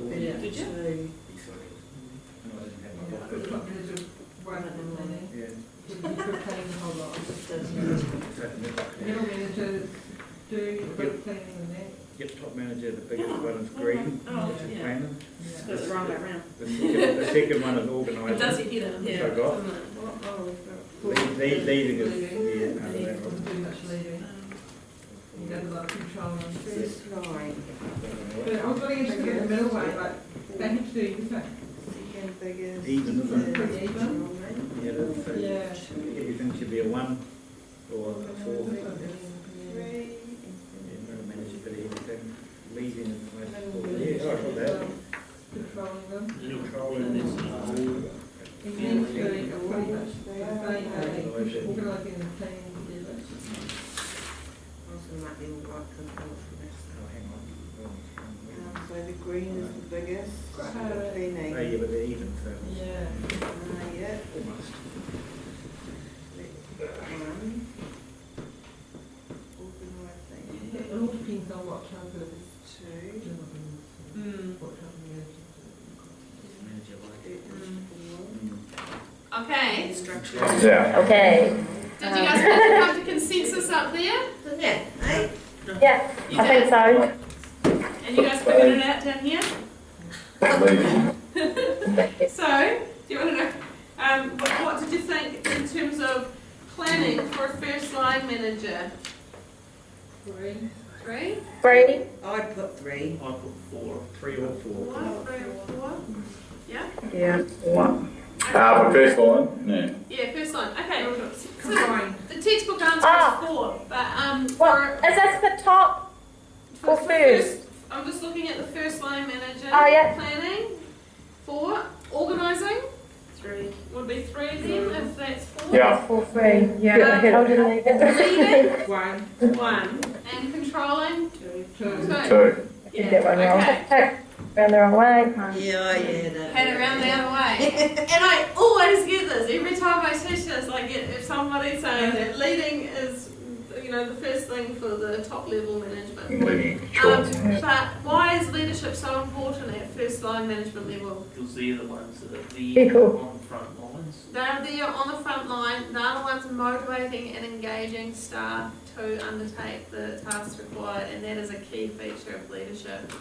Yeah. Did you? Two. No, I didn't have my book. It's not going to one at the planning. Yeah. You could planning the whole lot. Yep, Middle manager do both planning and that. top manager, the biggest one is green, Oh, which is yeah. planning. Yeah. So it's the wrong way around. The second one is It organising. does it here, Which yeah. I got. doesn't it? Leading is, Leading. yeah, Leading doesn't do much leading. You got a lot of control on it. First line. But I was really interested in the middle one, like, they have to do everything. Second biggest. Even, isn't it? Pretty even. Yeah, it is. So Yeah. everything should be a 1 or a 4. Three. Yeah, middle manager, but everything leading is the most important. Yeah, I thought that. Controlling them. Controlling. It means doing a pretty much organising and planning together. Also might be all right control from this. Oh, hang on. So the green is the biggest. Right. Cleaning. Oh, yeah, but they're even, so Yeah. Yeah. almost. One. Organising. It all depends on what type of Two. job it is. Mm. What type of manager. Manager like it. Okay, Structure. Yeah. Okay. did you guys come to consensus up there? Yeah, eh? Yeah, You I think did? so. And you guys figured it out down here? Leading. So, do you want to know, what did you think in terms of planning for a first line manager? Three. 3? 3. I'd put three. I put 4, 3 or 4. 4? 3 or 4? Yeah? Yeah. 1. For first line? Yeah. Yeah, first line. Okay. Combined. The textbook answer Ah. is 4, but Well, is this the top? for or first? I'm just looking at the first line manager. Oh, yeah. Planning. 4. Organising 3. would be 3 then, if that's 4. Yeah. 4, 3. Yeah. How do you leave it? Leading One. 1 and controlling Two. 2. 2. 2. Did that one wrong. Okay. Round the wrong way. Yeah, that. Had it around the other way. And I always get this. Every time I teach this, I get if somebody's saying that leading is, the first thing for the top level management. Leading control. But why is leadership so important at first line management level? Because they're the ones that are People. on the front lines. They're there on the front line. They're the ones motivating and engaging staff to undertake the tasks required, and that is a key feature of leadership.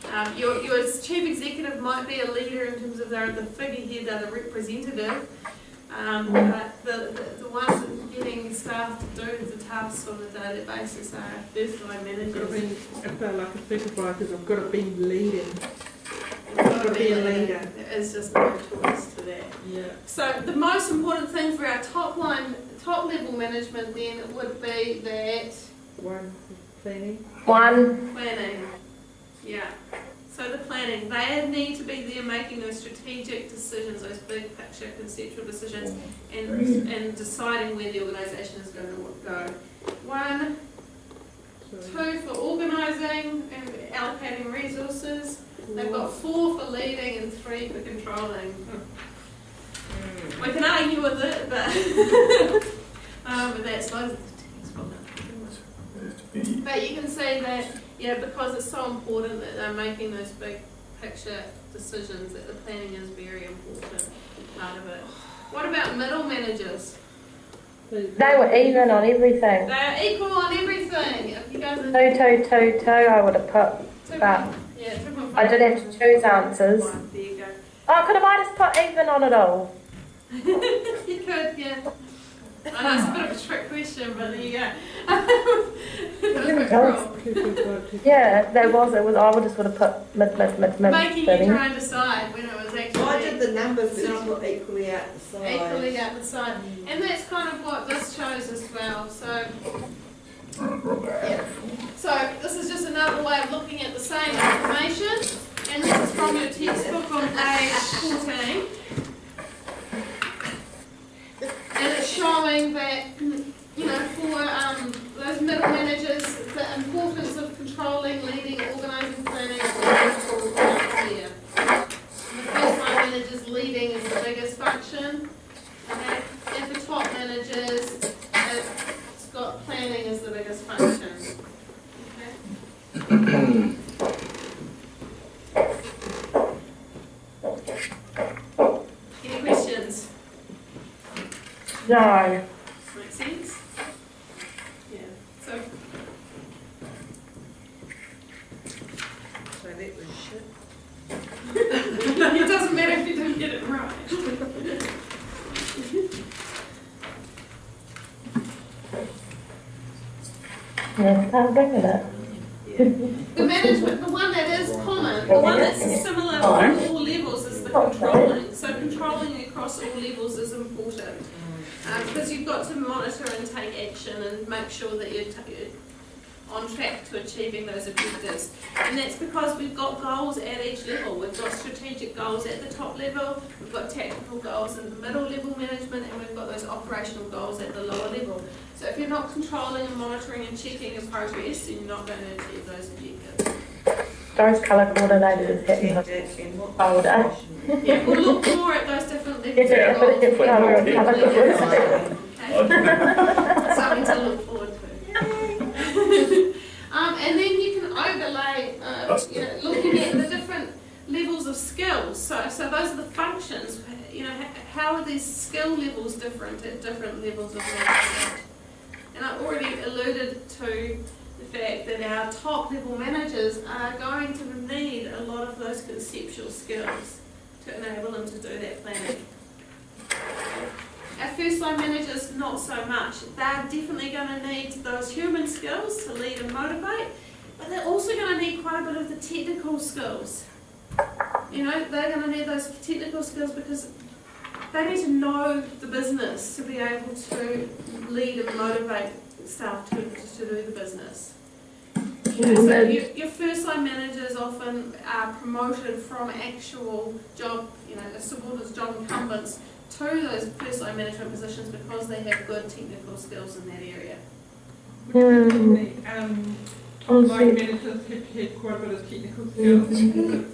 Okay. Your chief executive might be a leader in terms of they're the figurehead, they're the representative, but the ones that are getting staff to do the tasks on a daily basis are first line I've got to managers. be, if they're like a supervisor, I've got to be leading. You've got to be a leader. There is just no choice to that. Yeah. So the most important thing for our top level management then would be that One planning. 1. planning. Yeah. So the planning, they need to be there making those strategic decisions, those big picture conceptual decisions, and deciding where the organisation is going to go. 1, 2 for organising and allocating resources. They've got 4 for leading and 3 for controlling. We can argue with it, but that's loads of textbook. But you can see that, because it's so important that they're making those big picture decisions, that the planning is very important part of it. What about middle managers? They were even on everything. They're equal on everything. If you guys 2, 2, 2, 2, I would have put. But 2.5. I did have to choose answers. There you go. Oh, could have I just put even on it all? You could, yeah. I know it's a bit of a trick question, but there you go. That's quite cool. Yeah, there was. It was. I would just would have put mid. Making you thing. try and decide when it was actually I did the numbers, but it's not equally out the side. equally out the side. And that's kind of what this shows as well. So, so this is just another way of looking at the same information. And this is from your textbook on page 14. And it's showing that, for those middle managers, the importance of controlling, leading, organising, planning, is all clear. The first line managers, leading is the biggest function. Okay? And for top managers, it's got planning as the biggest function. Okay? No. Make sense? Yeah, so, So that was shit. no, it doesn't matter if you don't get it right. Yeah, I'll bring with it. The management, the one that is common, the one that's similar on all levels is the controlling. So controlling across all levels is important. Because you've got to monitor and take action and make sure that you're on track to achieving those objectives. And that's because we've got goals at each level. We've got strategic goals at the top level, we've got tactical goals in the middle level management, and we've got those operational goals at the lower level. So if you're not controlling and monitoring and checking your progress, then you're not going to achieve those objectives. Those colour coordinators hitting the And what folder. Yeah, we'll look more at those different levels. Is it a of different goals. colour and colour coordinator? Okay. Something to look forward to. And then you can overlay, looking at the different levels of skills. So those are the functions. How are these skill levels different at different levels of management? And I already alluded to the fact that our top level managers are going to need a lot of those conceptual skills to enable them to do that planning. Our first line managers, not so much. They're definitely going to need those human skills to lead and motivate, but they're also going to need quite a bit of the technical skills. They're going to need those technical skills because they need to know the business to be able to lead and motivate staff to do the business. So your first line managers often are promoted from actual job, subordinates, job incumbents to those first line management positions because they have good technical skills in that area. Line managers have quite a bit of technical skills.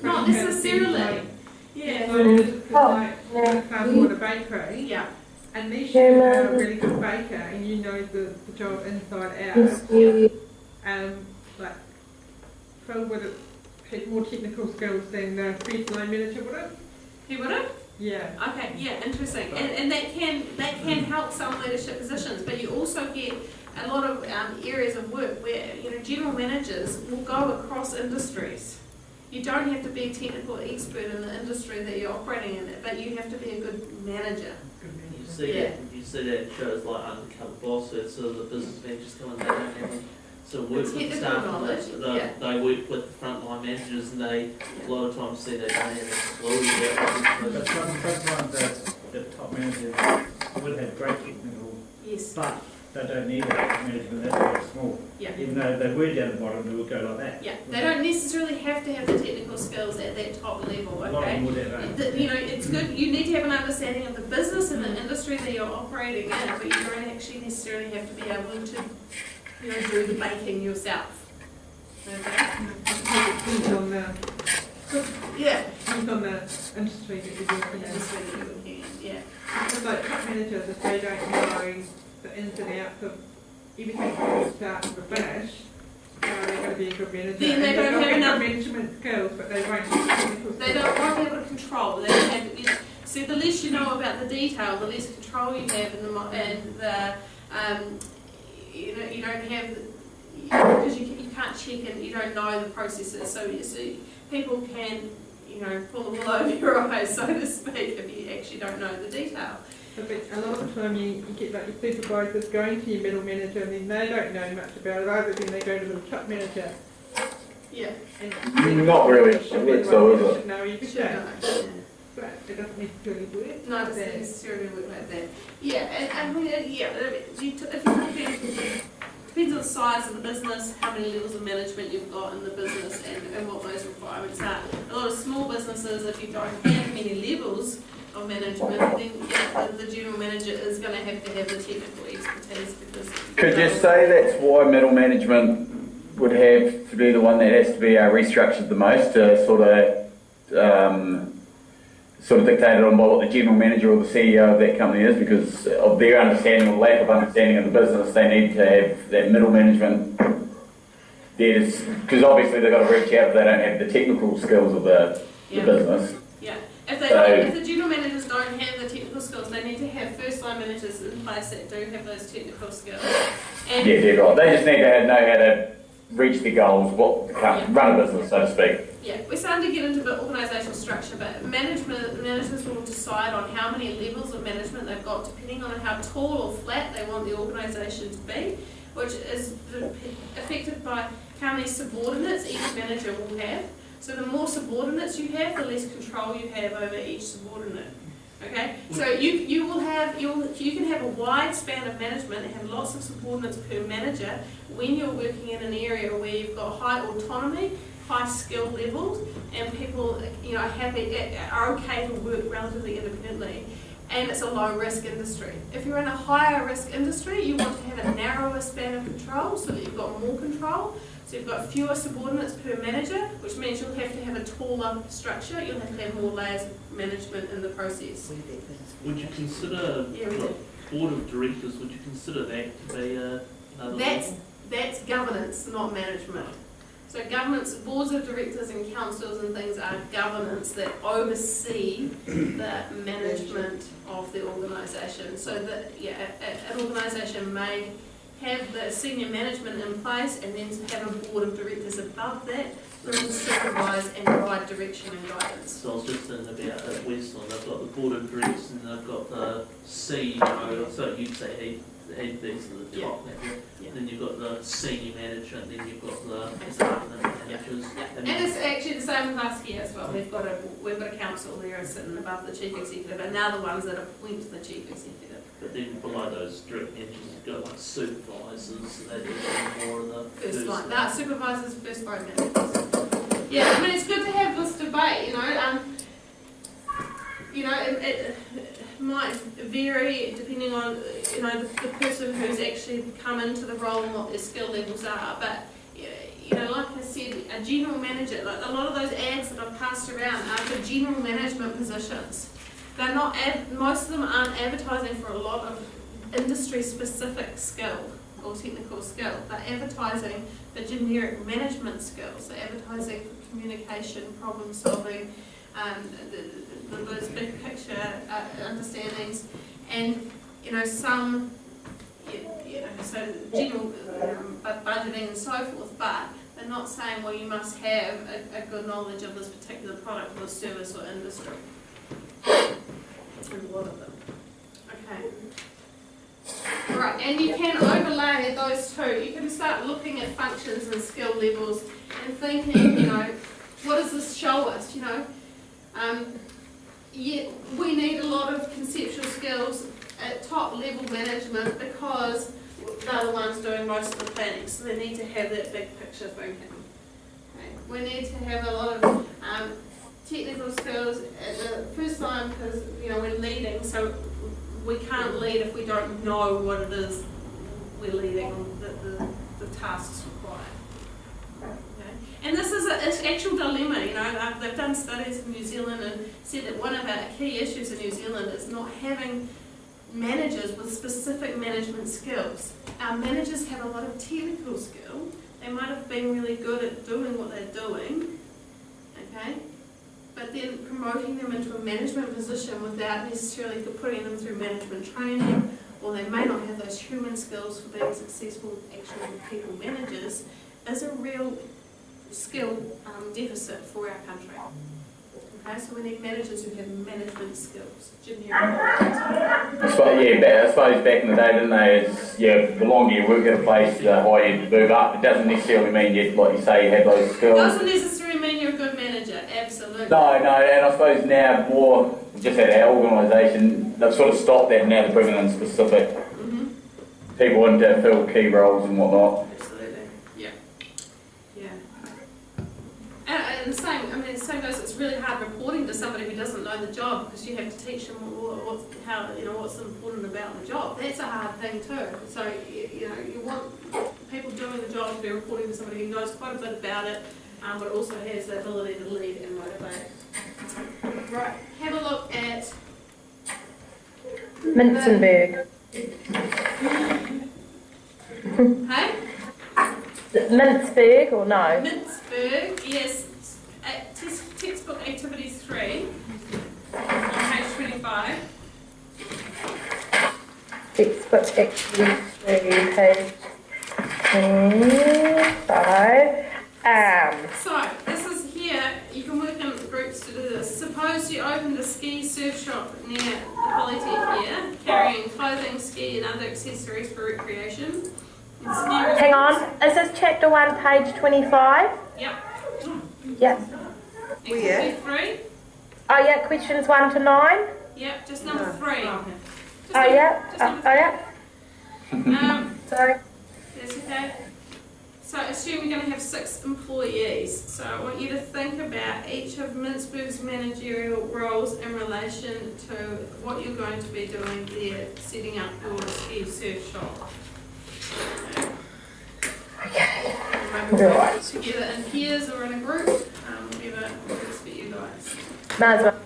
Not necessarily. Yeah. Line managers could like for a bakery. Yeah. Unless you are a really good baker and you know the job inside out, like Phil would have had more technical skills than the first line manager would have. He would have? Yeah. Okay, yeah, interesting. And that can help some leadership positions, but you also get a lot of areas of work where general managers will go across industries. You don't have to be a technical expert in the industry that you're operating in, but you have to be a good manager. You see that shows like Undercover Boss, where sort of the business managers come in, they don't have sort of work with the Technical staff, knowledge, yeah. they work with the frontline managers, and they a lot of times see they don't have a clue about But it. sometimes the top managers will have great technical, Yes. but they don't need it. Management, that's very small. Yeah. Even though they were down the bottom, they will go like that. Yeah, they don't necessarily have to have the technical skills at that top level, A lot of okay? them would have. It's good, you need to have an understanding of the business and the industry that you're operating in, but you don't actually necessarily have to be able to, do the baking yourself. Okay? Depends on the Yeah. industry that you're working in. Industry that you're working in, yeah. Because like top managers, if they don't know the ins and outs of everything from start to finish, they're going to be a good manager. Then they And don't they'll have enough- management skills, but they won't have technical skills. They won't be able to control. They don't have. See, the less you know about the detail, the less control you have, you don't have because you can't check and you don't know the processes. So people can pull the wool over your eyes, so to speak, if you actually don't know the detail. But a lot of the time you get like your supervisors going to your middle manager and then they don't know much about it either, then they go to the top manager. Yeah. And Not really, so is it? should know You everything. should know. But it doesn't necessarily work. No, it doesn't necessarily work like that. Yeah, and I mean, if you depends on the size of the business, how many levels of management you've got in the business, and what those requirements are. A lot of small businesses, if you don't have many levels of management, then the general manager is going to have the technical expertise because. Could you say that's why middle management would have to be the one that has to be restructured the most to sort of dictated on by what the general manager or the CEO of that company is, because of their understanding or lack of understanding of the business, they need to have that middle management there, because obviously they've got to reach out if they don't have the technical skills of the business. Yeah, if if the general managers don't have the technical skills, they need to have first line managers in place that do have those technical skills. And Yeah, dead right. They just need to know how to reach the goals, run a business, so to speak. yeah, we're starting to get into the organisational structure, but managers will decide on how many levels of management they've got, depending on how tall or flat they want the organisation to be, which is affected by how many subordinates each manager will have. So the more subordinates you have, the less control you have over each subordinate. Okay, so you can have a wide span of management and have lots of subordinates per manager when you're working in an area where you've got high autonomy, high skill levels, and people are okay to work relatively independently. And it's a low risk industry. If you're in a higher risk industry, you want to have a narrower span of control so that you've got more control. So you've got fewer subordinates per manager, which means you'll have to have a taller structure. You'll have to have more layers of management in the process. Would you consider, Yeah, we do. board of directors, would you consider that to be another That's governance, not management. So governance, boards of directors and councils and things are governance that oversee the management of the organisation. So that, an organisation may have the senior management in place and then have a board of directors above that who will supervise and provide direction and guidance. So I was just thinking about at Westland, they've got the board of directors and they've got the CEO, so you'd say these are the top manager. Yeah. Then you've got the senior manager, and then you've got the department managers. And it's actually the same with us here as well. We've got a council there sitting above the chief executive, and they're the ones that appoint the chief executive. But then below those direct managers, you've got like supervisors, so they do more of the First line, that supervisors, first line managers. Yeah, I mean, it's good to have this debate, it might vary depending on, the person who's actually come into the role and what their skill levels are, but, like I said, a general manager, like a lot of those ads that I've passed around are for general management positions. They're not, most of them aren't advertising for a lot of industry-specific skill or technical skill. They're advertising for generic management skills. They're advertising for communication, problem solving, those big picture understandings, and some, so general budgeting and so forth. But they're not saying, well, you must have a good knowledge of this particular product or service or industry. And a lot of them. Okay. Right, and you can overlay those two. You can start looking at functions and skill levels and thinking, what does this show us? We need a lot of conceptual skills at top level management because they're the ones doing most of the planning, so they need to have that big picture thinking. Okay. We need to have a lot of technical skills at the first line because we're leading, so we can't lead if we don't know what it is we're leading, the tasks required. Okay. And this is an actual dilemma. They've done studies in New Zealand and said that one of our key issues in New Zealand is not having managers with specific management skills. Our managers have a lot of technical skill. They might have been really good at doing what they're doing, okay? But then promoting them into a management position without necessarily putting them through management training, or they may not have those human skills for being successful actual people managers, is a real skill deficit for our country. Okay, so we need managers who have management skills, I suppose back in the day, didn't they, the longer you work at a place, the higher you move up. It doesn't necessarily mean you, like you say, you have those skills. Doesn't necessarily mean you're a good manager, absolutely. No, and I suppose now more, just at our organisation, they've sort of stopped that now, they're bringing in specific people in to fill key roles and whatnot. Absolutely, yeah. And the same goes, it's really hard reporting to somebody who doesn't know the job because you have to teach them what's important about the job. That's a hard thing too. So, you want people doing the job to be reporting to somebody who knows quite a bit about it, but also has the ability to lead and motivate. Right, have a look at Minzenberg. hey? Mintzberg or no? Mintzberg, yes. Textbook Activities 3. 25. Let's put actually through page 25. So, this is here, you can work in groups to do this. Suppose you opened a ski surf shop near the Polytech here, carrying clothing, ski and other accessories for recreation. And ski Hang on, is this chapter 1, page 25? Yep. Yep. Activity 3. Oh yeah, questions 1 to 9? Yep, just number 3. Oh yeah, Just oh yeah, sorry. That's okay. So assume you're going to have 6 employees. So I want you to think about each of Mintzberg's managerial roles in relation to what you're going to be doing there, setting up your ski surf shop. Okay. Maybe work together in pairs or in a group, whatever works for you guys. Might as well.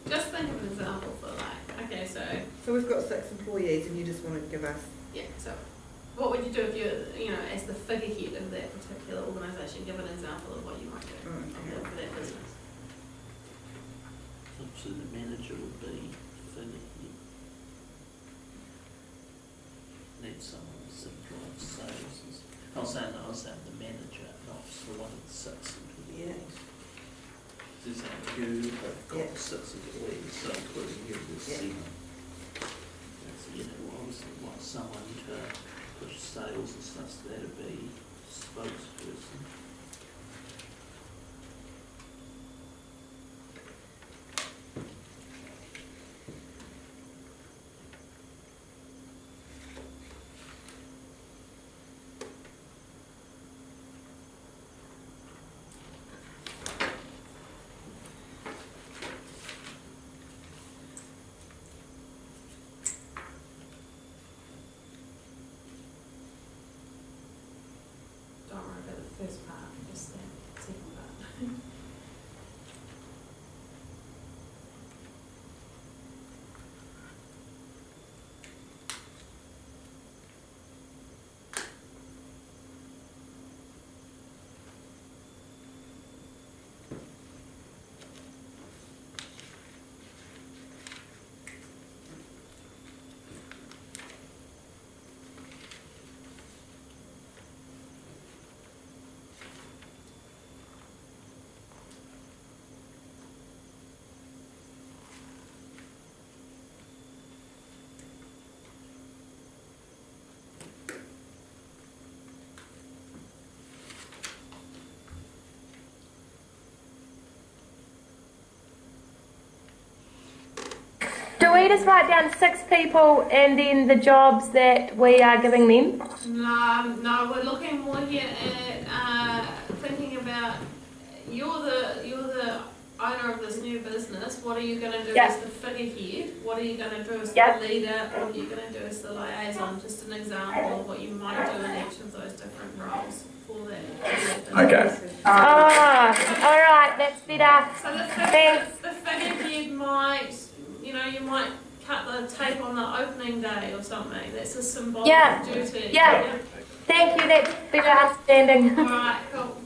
Just think of an example for okay, so, So we've got 6 employees and you just want to give us, yeah, so what would you do if you're, as the figurehead of that particular organisation, give an example of what you might do for that business? So the manager would be figurehead. Need someone to simplify sales. I was saying the manager, not the one that sits employees. Is that you have got 6 employees, so including you, there's 7. So obviously want someone to push sales and stuff, so that'd be spokesperson. Don't worry about the first part, just the second part. Do we just write down 6 people and then the jobs that we are giving them? No, we're looking more here at thinking about you're the owner of this new business. What are you going to do as the figurehead? What are you going to do as the leader? What are you going to do as the liaison? Just an example of what you might do in each of those different roles for that. Okay. All right, that's better. So Thanks. the figurehead might, you might cut the tape on the opening day or something. That's a symbolic duty. Yeah. Thank you, that's better understanding. All right, cool.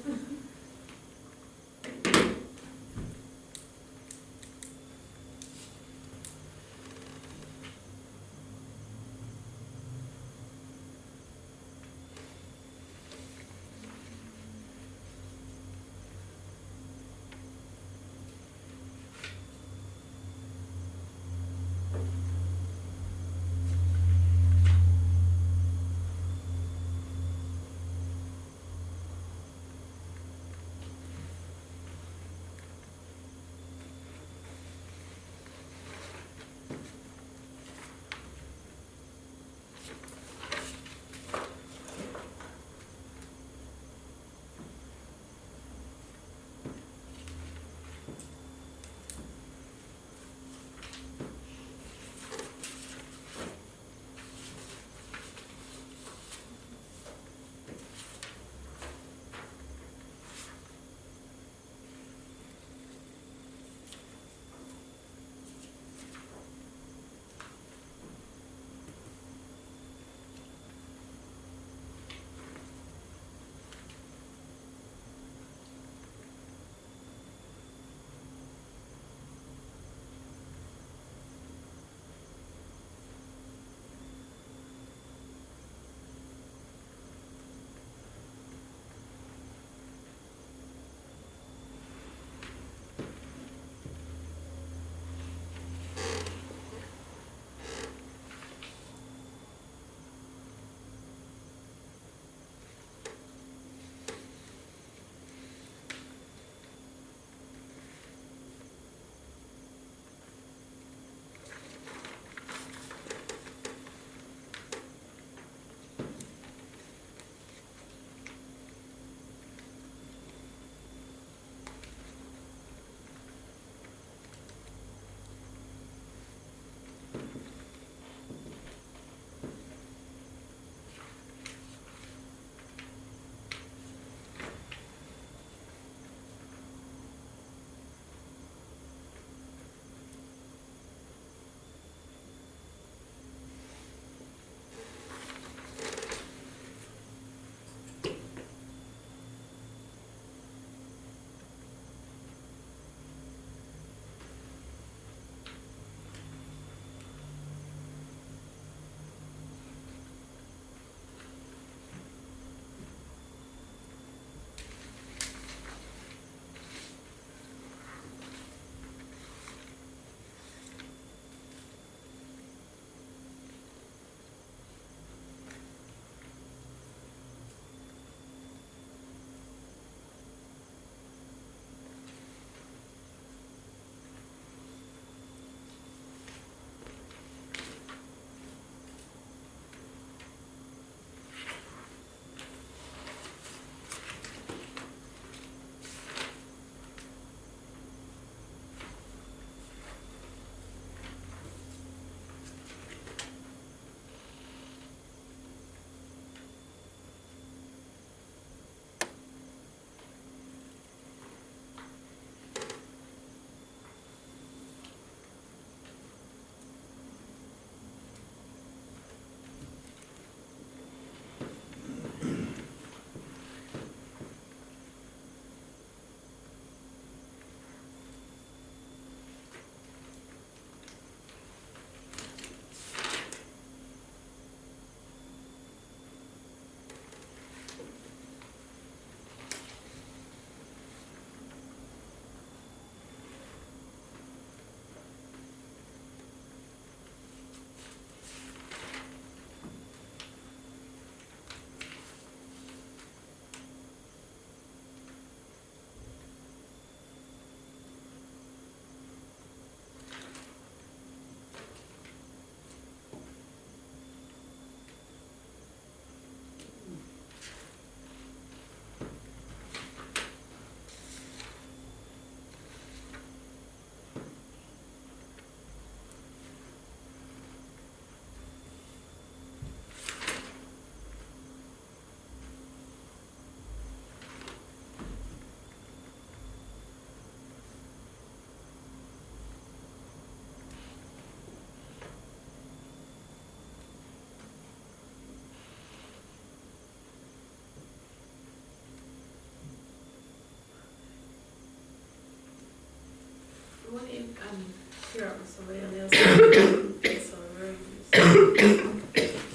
share up with somebody on the other side. That's on the room.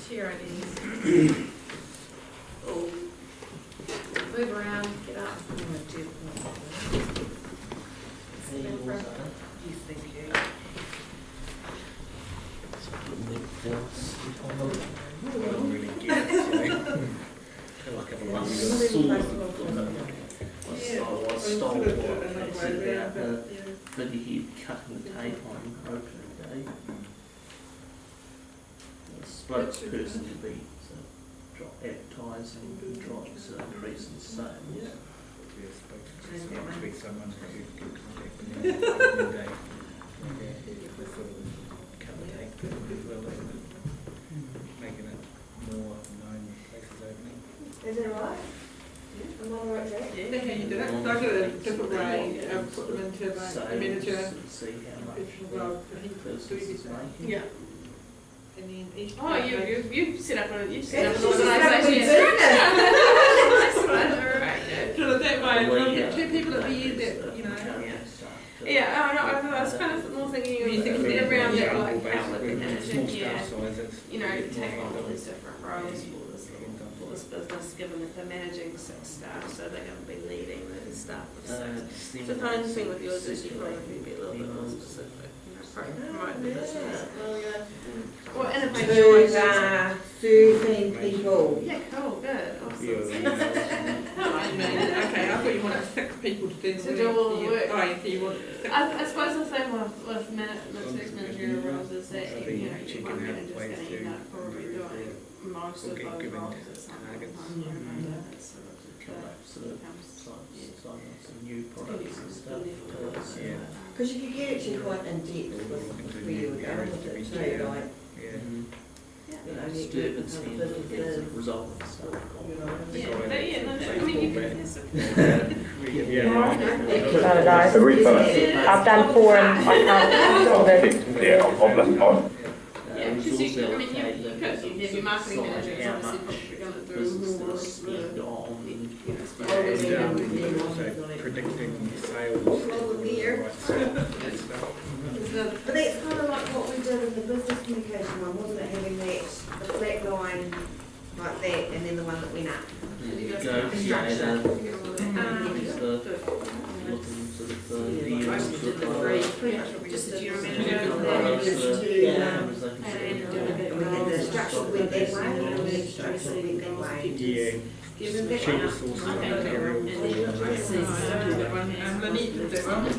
Share ideas. Oh. Move around, get up. You think you? I don't really get it, so I feel like everyone's I stole Well, you could have what done it another they way said round, about the Viddy cutting the tape on opening day. The spokesperson to be drop advertising, drugs, increase in sales. It's not to be someone who can contact them in the day. We're sort of cover take as well as making it more known places opening. Is it right? Am I right there? Yeah, you do that. So I did it a different way, put them into like a Sales manager, and see how much professional role, so he could do business his is thing. making. Yeah. And then each Oh, you've set up an Yeah, organisation. she's set up a That's right, all right, yeah. So that way, Well, I'll yeah. get two people at the end that, you know, Yeah, I was kind of more thinking You think of it's around that, Example, like, outlet basically, managing, small yeah. staff sizes. You know, take on all these different roles for this business, given that they're managing 6 staff, so they're going to be leading the staff of 6. So the only thing with yours is you probably be a little bit more specific, you know, promote the business. Oh, yeah. Or innovation. 13 people. Yeah, cool, good, Yeah, awesome. okay, I thought you wanted 6 people to do the To do all the work. Oh, yeah, so you want 6. I suppose the thing with managerial roles is that, you know, one manager's going to end up probably doing most of those roles at some point in time. You know, that's sort of Some new products and stuff. Yeah. Because you could get actually quite in depth with where you were going with it too, like, Yeah. you know, you Disturbance could and have businesses, resolving stuff. you know. I mean, you can, yes, Yeah. So nice. I've done 4 and I can't hold it. Yeah, I've listened on. yeah, because you could, I mean, you could, you have your marketing managers obviously probably going to do more of the, you know, And also predicting sales. Over here. right stuff and stuff. But that's kind of like what we did in the business communication one, wasn't it, having that, the flat line like that, and then the one that went up. Negotiator, is the looking sort of the years to the just the general Yeah. manager. We had the structure went that way, and the structure went that way. Yeah. Give them Cheaper that sources of Okay. material for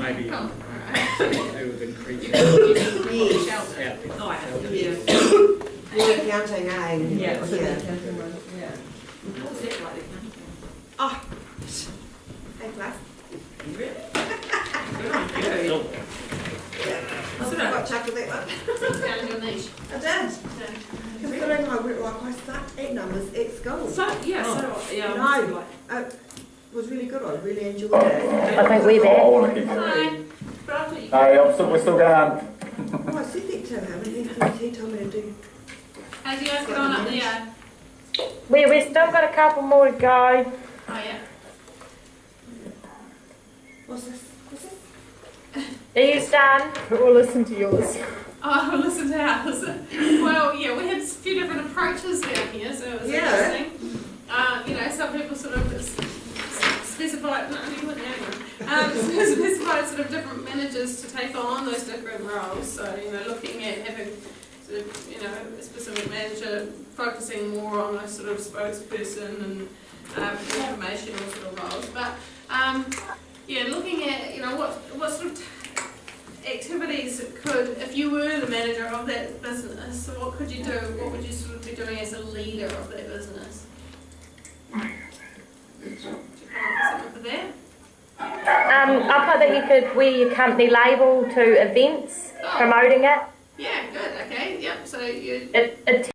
maybe Cool. it was increasing Yes. output. Oh, Yeah. For accounting, eh? Yeah, so the Yeah. accounting one, yeah. What's that like? Oh. A plus. I got chucked with that one. Found your niche. I did. Considering I went like I sucked at numbers at school. So, yeah, so, yeah. No, it was really good. I really enjoyed it. I think we're Oh, there. I want to keep. Hi. But I'll do you. Hey, we're still going. Oh, I said that to him, and he told me to do. How do you guys get on up there? We've still got a couple more to go. Oh, yeah. What's this? What's this? Are you done? We'll listen to yours. Oh, listen to ours. Well, yeah, we had a few different approaches down here, so it was Yeah. interesting. You know, some people sort of specified, no, you weren't there, specified sort of different managers to take on those different roles. So, you know, looking at having sort of, you know, a specific manager focusing more on a sort of spokesperson and informational sort of roles. But, yeah, looking at, you know, what sort of activities could, if you were the manager of that business, so what could you do? What would you sort of be doing as a leader of that business? Do you come up with something for that? I thought that you could wear your company label to events promoting it. Yeah, good, okay, yep, so you It